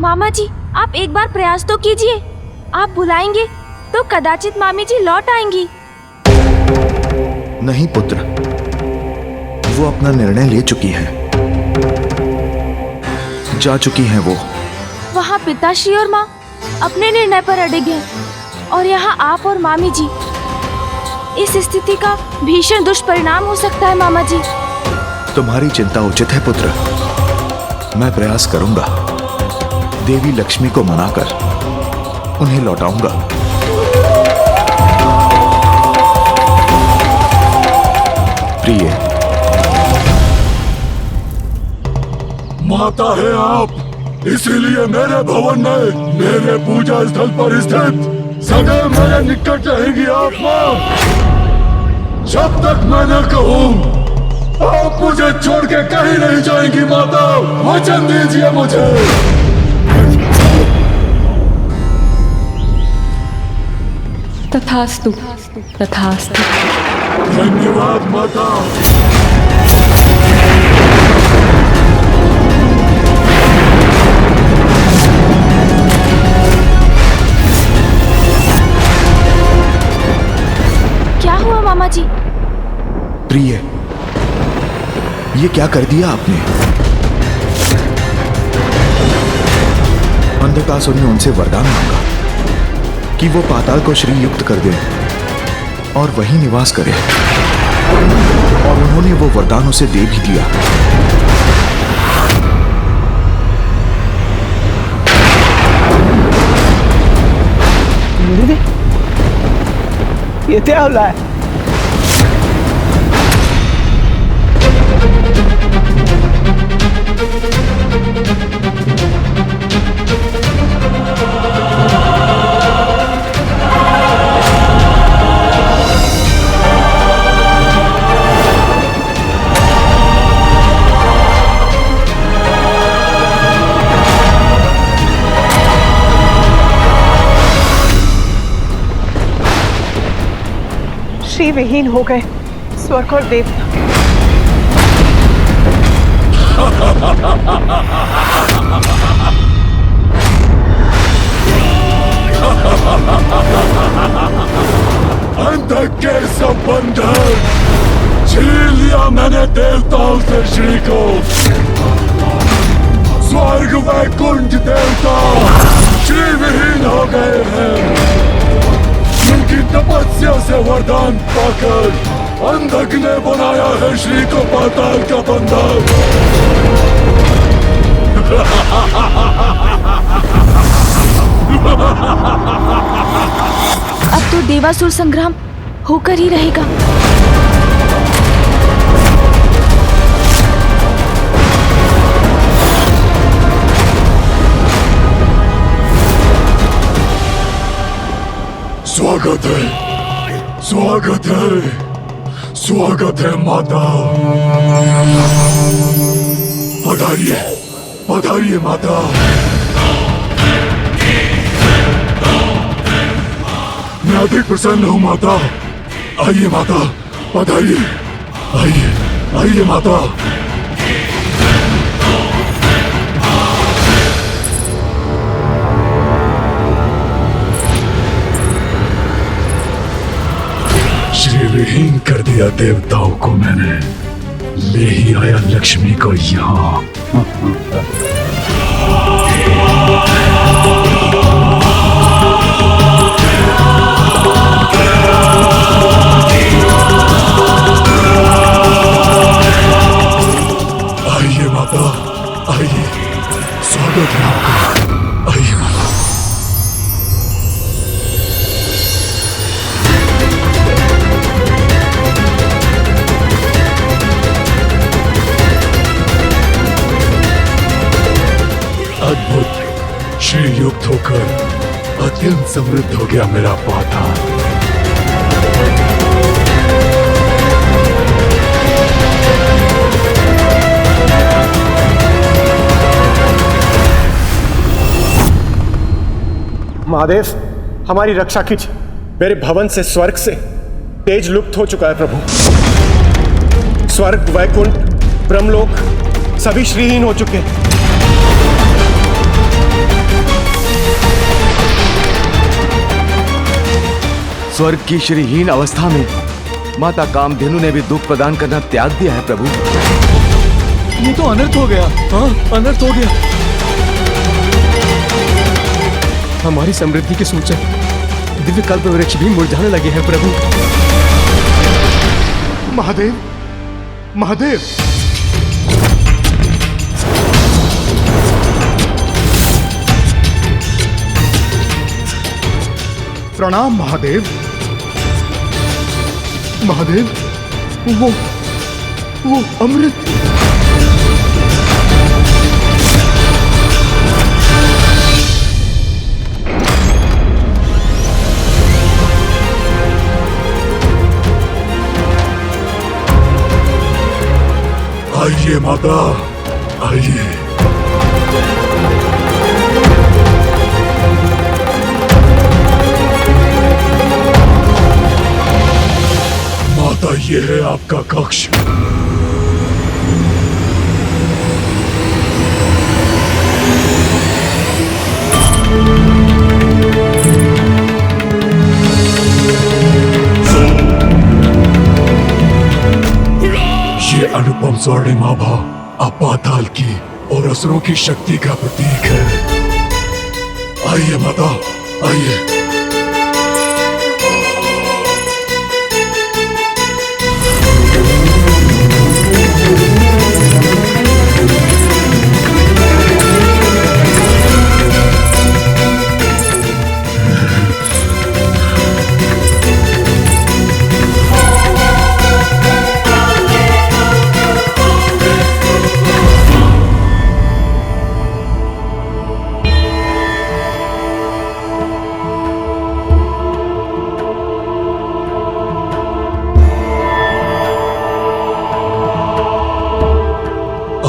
मामा जी, आप एक बार प्रयास तो कीजिए। आप बुलाएंगे तो कदाचित मामी जी लौट आएंगी। नहीं पुत्र, वो अपना निर्णय ले चुकी है, जा चुकी हैं वो। वहाँ पिताश्री और माँ अपने निर्णय पर अड़िग हैं और यहाँ आप और मामी जी। इस स्थिति का भीषण दुष्परिणाम हो सकता है मामा जी। तुम्हारी चिंता उचित है पुत्र, मैं प्रयास करूंगा। देवी लक्ष्मी को मनाकर उन्हें लौटाऊंगा। प्रिय, माता है आप, इसीलिए मेरे भवन में, मेरे पूजा स्थल पर स्थित सदैव मेरे निकट रहेंगी आप माँ। जब तक मैं न कहूँ आप मुझे छोड़ के कहीं नहीं जाएंगी माता, वचन दीजिए मुझे। तथास्तु, तथास्तु। धन्यवाद माता। क्या हुआ मामा जी? प्रिय, ये क्या कर दिया आपने? अंधकासुर ने उनसे वरदान मांगा कि वो पाताल को श्री युक्त कर दे और वहीं निवास करे, और उन्होंने वो वरदान उसे दे भी दिया। ये क्या हो रहा है? श्री विहीन हो गए स्वर्ग और देवता। अंधक के संबंधन छीन लिया मैंने देवताओं से श्री को। स्वर्ग वैकुंठ देवता श्री विहीन हो गए हैं। उनकी तपस्या से वरदान पाकर अंधक ने बनाया है श्री को पाताल का बंधन। अब तो देवासुर संग्राम होकर ही रहेगा। स्वागत है, स्वागत है, स्वागत है माता। पधारिए, पधारिए माता। मैं अधिक प्रसन्न हूँ माता। आइए माता, पधारिए। आइए, आइए माता। श्री विहीन कर दिया देवताओं को मैंने, ले ही आया लक्ष्मी को यहाँ। आइए माता, आइए, स्वागत है आपका। आइए माता। अद्भुत, श्री युक्त होकर अत्यंत समृद्ध हो गया मेरा पाताल। महादेव, हमारी रक्षा कीजिए। मेरे भवन से, स्वर्ग से तेज लुप्त हो चुका है प्रभु। स्वर्ग, वैकुंठ, ब्रह्मलोक सभी श्रीहीन हो चुके हैं। स्वर्ग की श्रीहीन अवस्था में माता कामधेनु ने भी दुख प्रदान करना त्याग दिया है प्रभु। ये तो अनर्थ हो गया। हाँ, अनर्थ हो गया। हमारी समृद्धि के सूचक दिव्य कल्प वृक्ष भी मुरझाने लगे हैं प्रभु। महादेव, महादेव, प्रणाम महादेव। महादेव, वो अमृत। आइए माता, आइए। माता, ये है आपका कक्ष। ये अनुपम स्वर्णिम आभा अपाताल की और असुरों की शक्ति का प्रतीक है। आइए माता, आइए।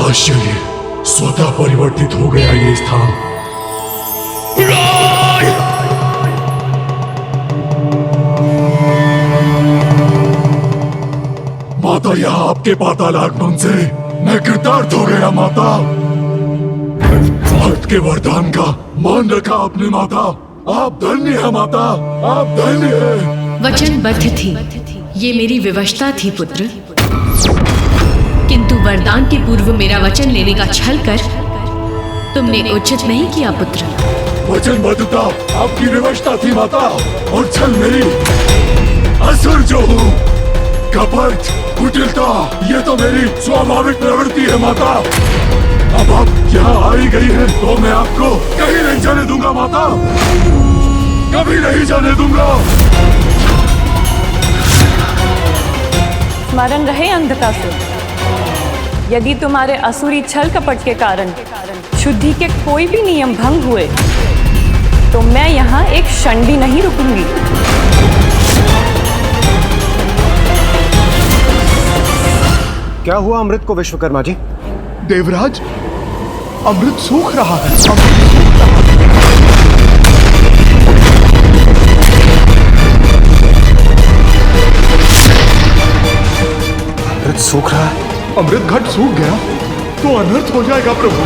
आश्चर्य, स्वतः परिवर्तित हो गया ये स्थान। माता, यहाँ आपके पाताल आगमन से मैं कृतार्थ हो गया माता। भक्त के वरदान का मान रखा आपने माता। आप धन्य है माता, आप धन्य है। वचनबद्ध थी, ये मेरी विवशता थी पुत्र। किंतु वरदान के पूर्व मेरा वचन लेने का छल कर तुमने उचित नहीं किया पुत्र। वचनबद्धता आपकी विवशता थी माता, और छल मेरी। असुर जो हूँ, कपट, कुटिलता, ये तो मेरी स्वाभाविक प्रवृत्ति है माता। अब आप यहाँ आई गई है तो मैं आपको कहीं नहीं जाने दूंगा माता, कभी नहीं जाने दूंगा। स्मरण रहे अंधकासुर, यदि तुम्हारे असुरी छल कपट के कारण शुद्धि के कोई भी नियम भंग हुए तो मैं यहाँ एक क्षण भी नहीं रुकूंगी। क्या हुआ अमृत को विश्वकर्मा जी? देवराज, अमृत सूख रहा है। अमृत सूख रहा है? अमृत घट सूख गया तो अनर्थ हो जाएगा प्रभु।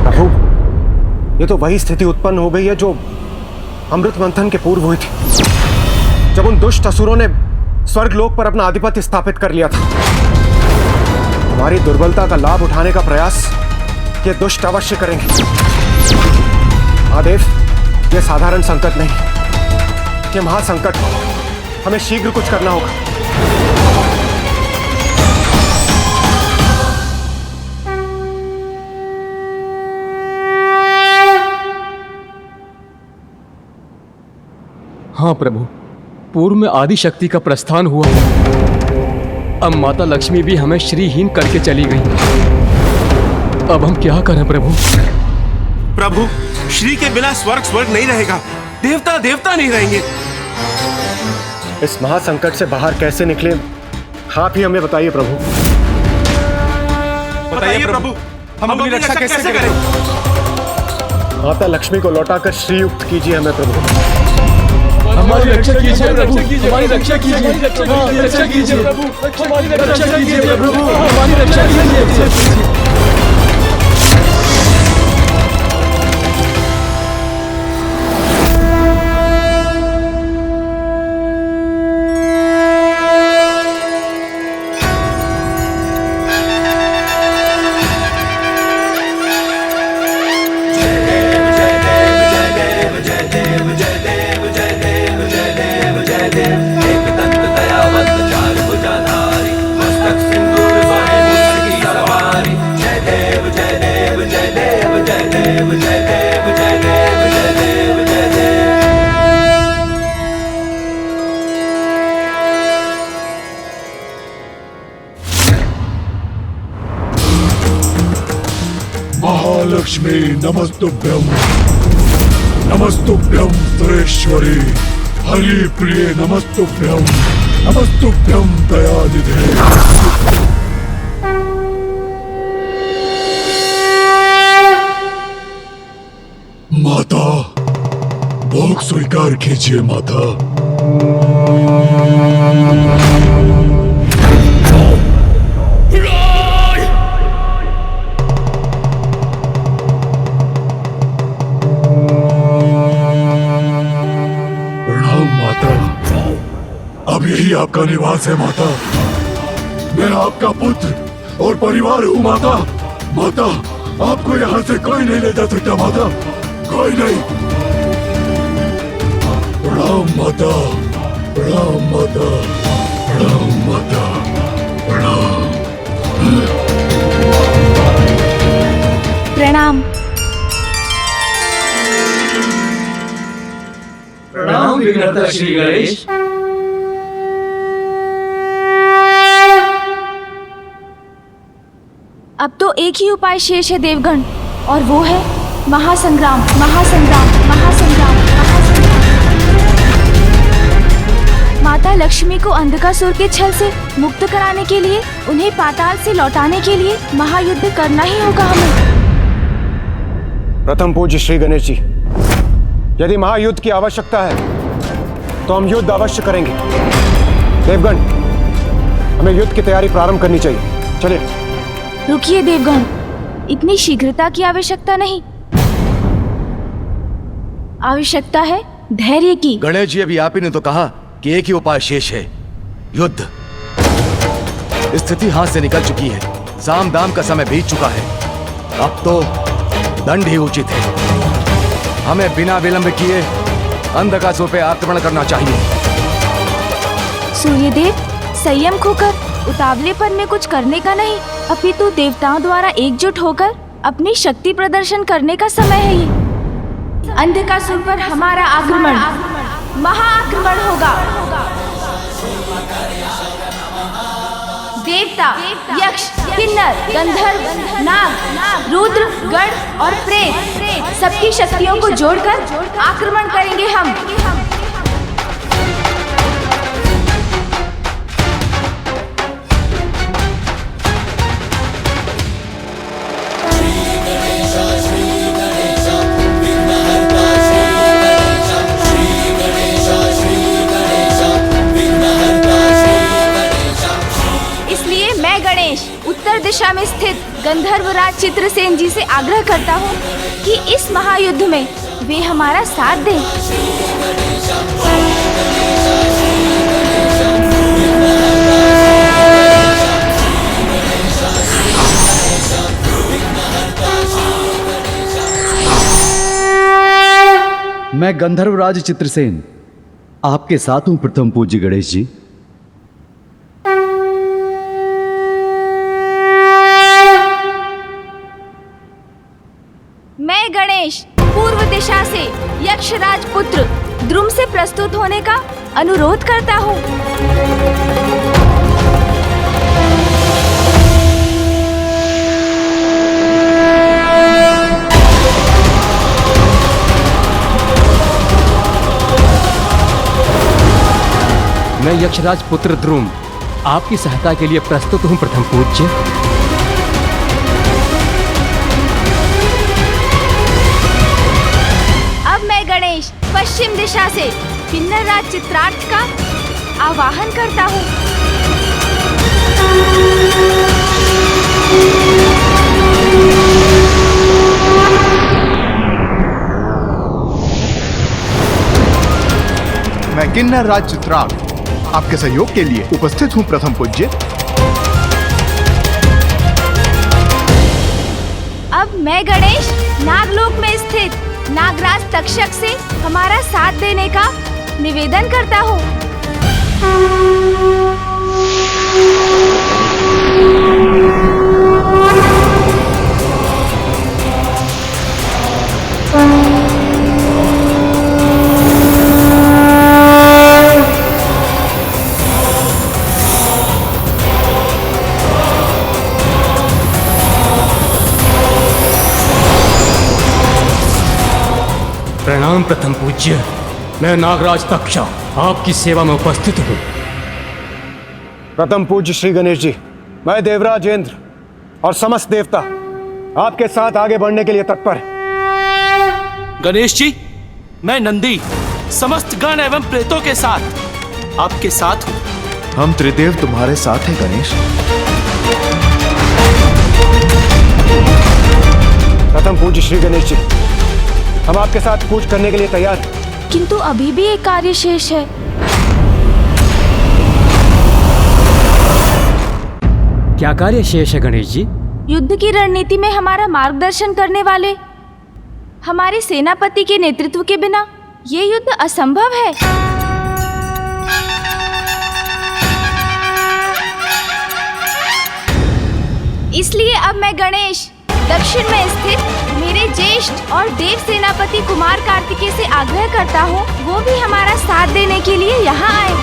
प्रभु, ये तो वही स्थिति उत्पन्न हो गई है जो अमृत मंथन के पूर्व हुई थी, जब उन दुष्ट असुरों ने स्वर्ग लोक पर अपना आधिपत्य स्थापित कर लिया था। हमारी दुर्बलता का लाभ उठाने का प्रयास ये दुष्ट अवश्य करेंगे। महादेव, ये साधारण संकट नहीं, ये महासंकट है। हमें शीघ्र कुछ करना होगा। हाँ प्रभु, पूर्व में आदि शक्ति का प्रस्थान हुआ, अब माता लक्ष्मी भी हमें श्रीहीन करके चली गई। अब हम क्या करें प्रभु? प्रभु, श्री के बिना स्वर्ग स्वर्ग नहीं रहेगा, देवता देवता नहीं रहेंगे। इस महासंकट से बाहर कैसे निकले, आप ही हमें बताइए प्रभु। बताइए प्रभु, हम अपनी रक्षा कैसे करें? माता लक्ष्मी को लौटाकर श्रीयुक्त कीजिए हमें प्रभु। हमारी रक्षा कीजिए प्रभु, हमारी रक्षा कीजिए, हमारी रक्षा कीजिए प्रभु, हमारी रक्षा कीजिए प्रभु, हमारी रक्षा कीजिए। महालक्ष्मी नमस्तुभ्यं नमस्तुभ्यं सुरेश्वरी हरि प्रिय नमस्तुभ्यं दयानिधे। माता भोग स्वीकार कीजिए माता। अब यही आपका निवास है माता। मैं आपका पुत्र और परिवार हूँ माता। माता आपको यहाँ से कोई नहीं ले जा सकता माता, कोई नहीं। प्रणाम माता, प्रणाम माता, प्रणाम माता, प्रणाम। प्रणाम। प्रणाम विघ्नहर्ता श्री गणेश। अब तो एक ही उपाय शेष है देवगण, और वो है महासंग्राम, महासंग्राम, महासंग्राम, महासंग्राम। माता लक्ष्मी को अंधकासुर के छल से मुक्त कराने के लिए, उन्हें पाताल से लौटाने के लिए महायुद्ध करना ही होगा हमें। प्रथम पूज्य श्री गणेश जी, यदि महायुद्ध की आवश्यकता है तो हम युद्ध अवश्य करेंगे। देवगण, हमें युद्ध की तैयारी प्रारंभ करनी चाहिए। चलिए। रुकिए देवगण, इतनी शीघ्रता की आवश्यकता नहीं, आवश्यकता है धैर्य की। गणेश जी, अभी आप ही ने तो कहा कि एक ही उपाय शेष है, युद्ध। स्थिति हाथ से निकल चुकी है, साम दाम का समय बीत चुका है, अब तो दंड ही उचित है। हमें बिना विलंब किए अंधकासुर पे आक्रमण करना चाहिए। सूर्यदेव, संयम खोकर उतावलेपन में कुछ करने का नहीं, अपितु देवताओं द्वारा एकजुट होकर अपनी शक्ति प्रदर्शन करने का समय है ये। अंधकासुर पर हमारा आक्रमण, महाआक्रमण होगा। देवता, यक्ष, किन्नर, गंधर्व, नाग, रुद्र, गण और प्रेत सबकी शक्तियों को जोड़कर आक्रमण करेंगे हम। उत्तर दिशा में स्थित गंधर्वराज चित्रसेन जी से आग्रह करता हूँ कि इस महायुद्ध में वे हमारा साथ दें। मैं गंधर्वराज चित्रसेन आपके साथ हूँ प्रथम पूज्य गणेश जी। पूर्व दिशा से यक्षराज पुत्र द्रुम से प्रस्तुत होने का अनुरोध करता हूँ। मैं यक्षराज पुत्र द्रुम आपकी सहायता के लिए प्रस्तुत हूँ प्रथम पूज्य। पश्चिम दिशा से किन्नरराज चित्रार्थ का आवाहन करता हूँ। मैं किन्नरराज चित्रार्थ आपके सहयोग के लिए उपस्थित हूँ प्रथम पूज्य। अब मैं गणेश नागलोक में स्थित नागराज तक्षक से हमारा साथ देने का निवेदन करता हूँ। प्रणाम प्रथम पूज्य। मैं नागराज तक्षा आपकी सेवा में उपस्थित हूँ। प्रथम पूज्य श्री गणेश जी, मैं देवराज इंद्र और समस्त देवता आपके साथ आगे बढ़ने के लिए तत्पर हैं। गणेश जी, मैं नंदी समस्त गण एवं प्रेतों के साथ आपके साथ हूँ। हम त्रिदेव तुम्हारे साथ हैं गणेश। प्रथम पूज्य श्री गणेश जी, हम आपके साथ कूच करने के लिए तैयार हैं। किंतु अभी भी एक कार्य शेष है। क्या कार्य शेष है गणेश जी? युद्ध की रणनीति में हमारा मार्गदर्शन करने वाले हमारे सेनापति के नेतृत्व के बिना ये युद्ध असंभव है। इसलिए अब मैं गणेश दक्षिण में स्थित मेरे ज्येष्ठ और देव सेनापति कुमार कार्तिकेय से आग्रह करता हूँ वो भी हमारा साथ देने के लिए यहाँ आए।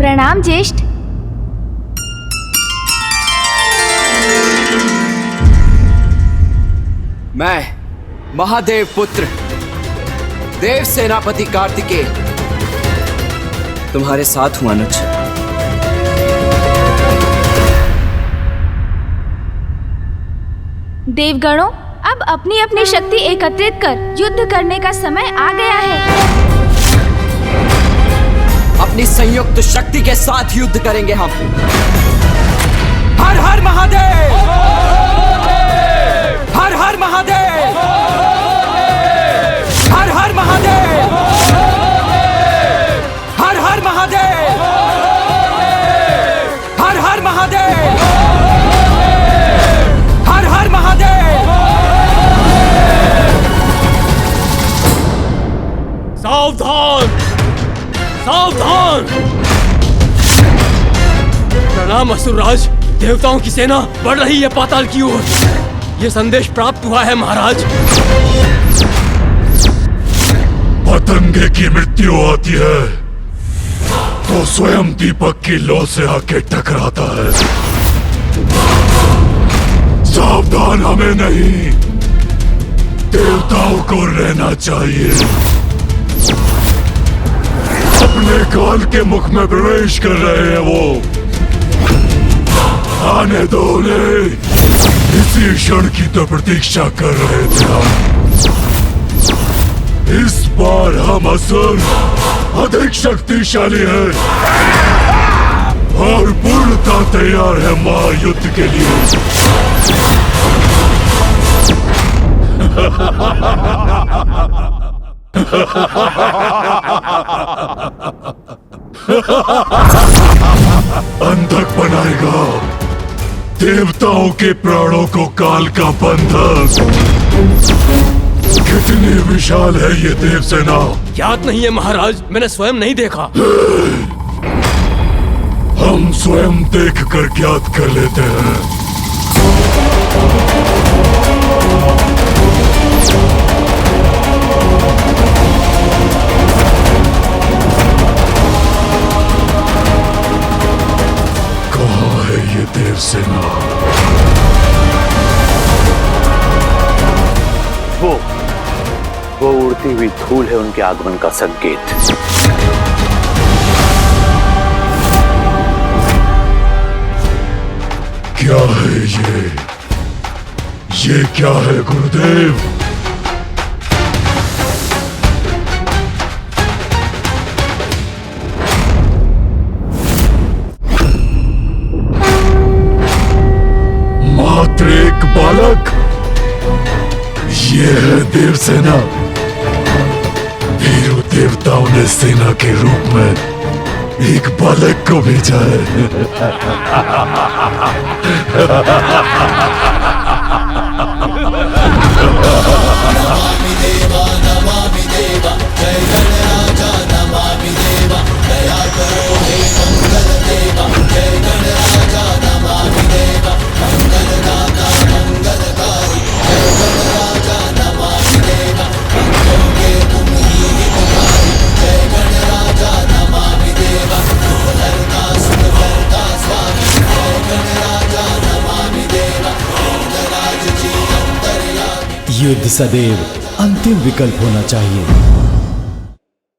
प्रणाम ज्येष्ठ। मैं महादेव पुत्र देव सेनापति कार्तिकेय तुम्हारे साथ हूं अनुज। देवगणों, अब अपनी अपनी शक्ति एकत्रित कर युद्ध करने का समय आ गया है। अपनी संयुक्त शक्ति के साथ युद्ध करेंगे हम। हर हर महादेव, हर हर महादेव, हर हर महादेव, हर हर महादेव, हर हर महादेव, हर हर महादेव। सावधान, सावधान! प्रणाम असुरराज, देवताओं की सेना बढ़ रही है पाताल की ओर। ये संदेश प्राप्त हुआ है महाराज। पतंगे की मृत्यु होती है तो स्वयं दीपक की लौ से आके टकराता है। सावधान हमें नहीं, देवताओं को रहना चाहिए। अपने काल के मुख में प्रवेश कर रहे हैं वो। आने दो उन्हें, इसी क्षण की तो प्रतीक्षा कर रहे थे हम। इस बार हम असुर अधिक शक्तिशाली हैं और पूर्णतः तैयार है महायुद्ध के लिए। अंधक बनाएगा देवताओं के प्राणों को काल का बंधक। कितनी विशाल है ये देव सेना। ज्ञात नहीं है महाराज, मैंने स्वयं नहीं देखा। हम स्वयं देख कर ज्ञात कर लेते हैं। कहाँ है ये देव सेना? वो उड़ती हुई धूल है उनके आगमन का संकेत। क्या है ये क्या है गुरुदेव? मात्र एक बालक, ये है देव सेना। देवताओं ने सेना के रूप में एक बालक को भेजा है। युद्ध सदैव अंतिम विकल्प होना चाहिए।